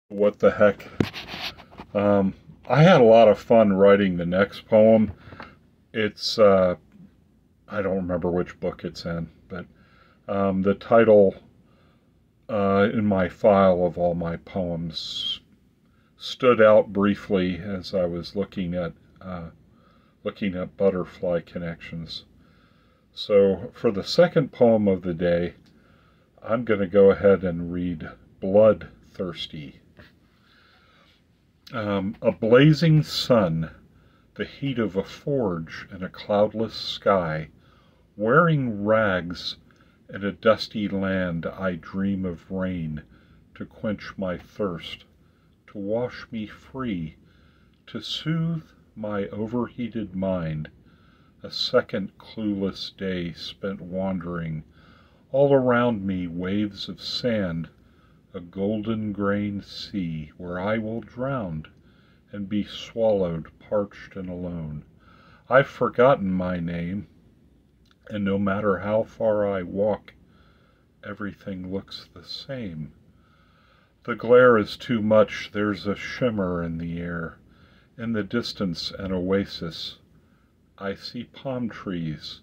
What the heck? I had a lot of fun writing the next poem. It's, I don't remember which book it's in, but the title in my file of all my poems stood out briefly as I was looking at butterfly connections. So for the second poem of the day, I'm going to go ahead and read Bloodthirsty. A blazing sun, the heat of a forge in a cloudless sky, wearing rags in a dusty land, I dream of rain to quench my thirst, to wash me free, to soothe my overheated mind. A second clueless day spent wandering, all around me waves of sand, a golden-grained sea where I will drown and be swallowed, parched and alone. I've forgotten my name, and no matter how far I walk, everything looks the same. The glare is too much, there's a shimmer in the air. In the distance, an oasis. I see palm trees,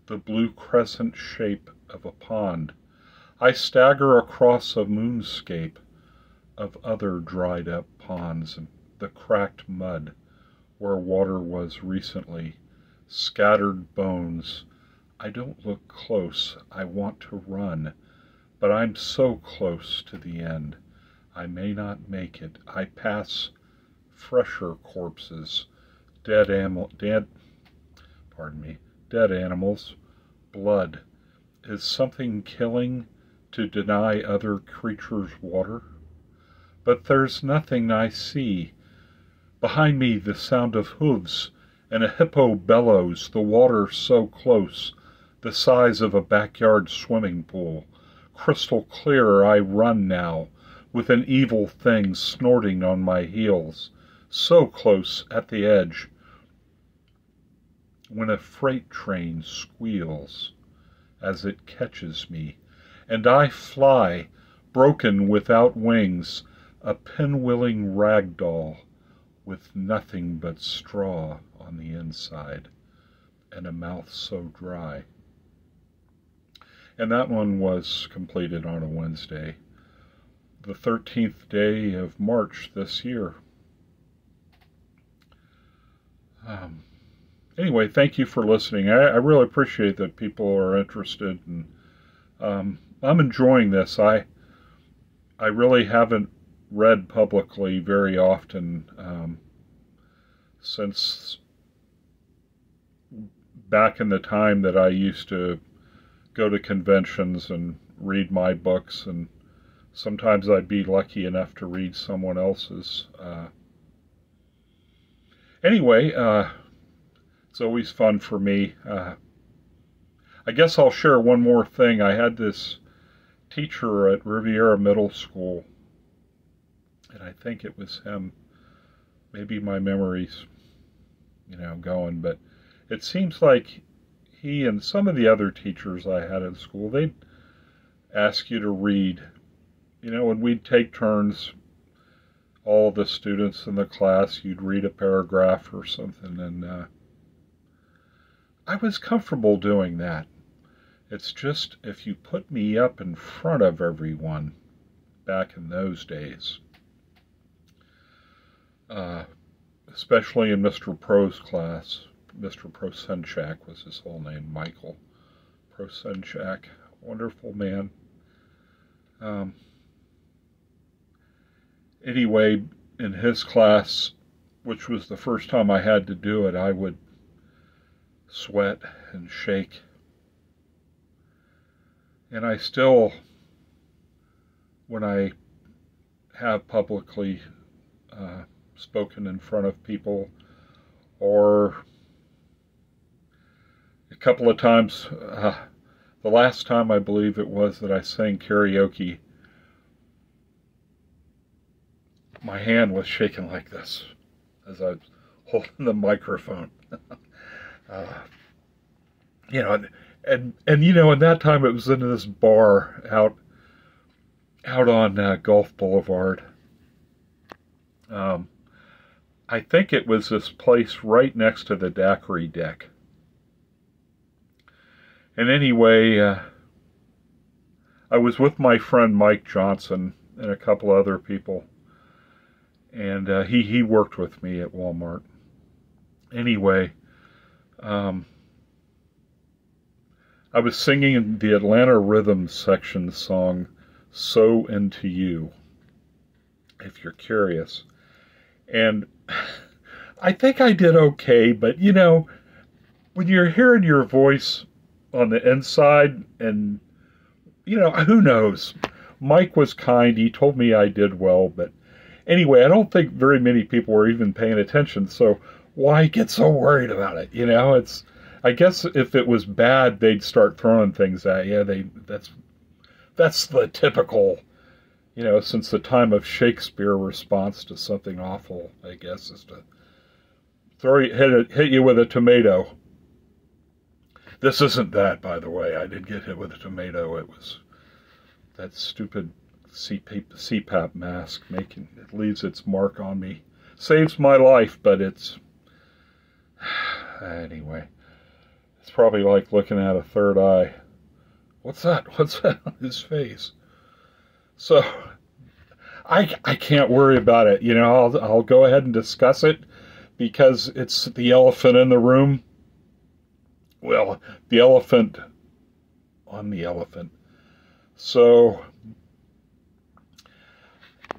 the blue crescent shape of a pond. I stagger across a moonscape of other dried up ponds, the cracked mud where water was recently, scattered bones. I don't look close, I want to run, but I'm so close to the end. I may not make it. I pass fresher corpses, dead animals, blood. Is something killing to deny other creatures water? But there's nothing I see. Behind me the sound of hooves, and a hippo bellows, the water so close, the size of a backyard swimming pool. Crystal clear I run now, with an evil thing snorting on my heels, so close at the edge, when a freight train squeals as it catches me, and I fly, broken without wings, a pinwheeling rag doll with nothing but straw on the inside and a mouth so dry. And that one was completed on a Wednesday, the 13th day of March this year. Anyway, thank you for listening. I really appreciate that people are interested, and I'm enjoying this. I really haven't read publicly very often since back in the time that I used to go to conventions and read my books, and sometimes I'd be lucky enough to read someone else's. Anyway, it's always fun for me. I guess I'll share one more thing. I had this teacher at Riviera Middle School, and I think it was him. Maybe my memory's, going, but it seems like he and some of the other teachers I had in school, they'd ask you to read, and we'd take turns, all the students in the class, you'd read a paragraph or something, and I was comfortable doing that. It's just if you put me up in front of everyone back in those days, especially in Mr. Pro's class. Mr. Prosenchak was his whole name, Michael Prosenchak. Wonderful man. Anyway, in his class, which was the first time I had to do it, I would sweat and shake. And I still, when I have publicly spoken in front of people, or a couple of times, the last time I believe it was that I sang karaoke, my hand was shaking like this as I was holding the microphone. And in that time it was in this bar out on Gulf Boulevard, I think it was this place right next to the daiquiri deck. And anyway, I was with my friend Mike Johnson and a couple other people, and he worked with me at Walmart. Anyway, I was singing the Atlanta Rhythm section song, So Into You, if you're curious. And I think I did okay, but you know, when you're hearing your voice on the inside, and you know, who knows? Mike was kind. He told me I did well, but anyway, I don't think very many people were even paying attention, so why get so worried about it? You know, I guess if it was bad, they'd start throwing things at you. That's the typical, you know, since the time of Shakespeare, response to something awful, I guess, is to hit you with a tomato. This isn't that, by the way. I did get hit with a tomato. It was that stupid CPAP mask it leaves its mark on me. Saves my life, but it's anyway. It's probably like looking at a third eye. What's that? What's that on his face? So I can't worry about it. You know, I'll go ahead and discuss it because it's the elephant in the room. Well, the elephant on the elephant. So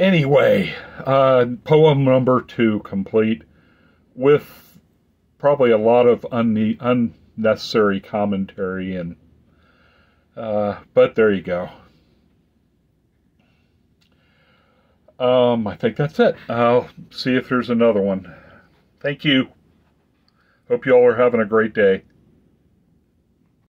anyway, poem number 2 complete, with probably a lot of unnecessary commentary, and but there you go. I think that's it. I'll see if there's another one. Thank you. Hope you all are having a great day.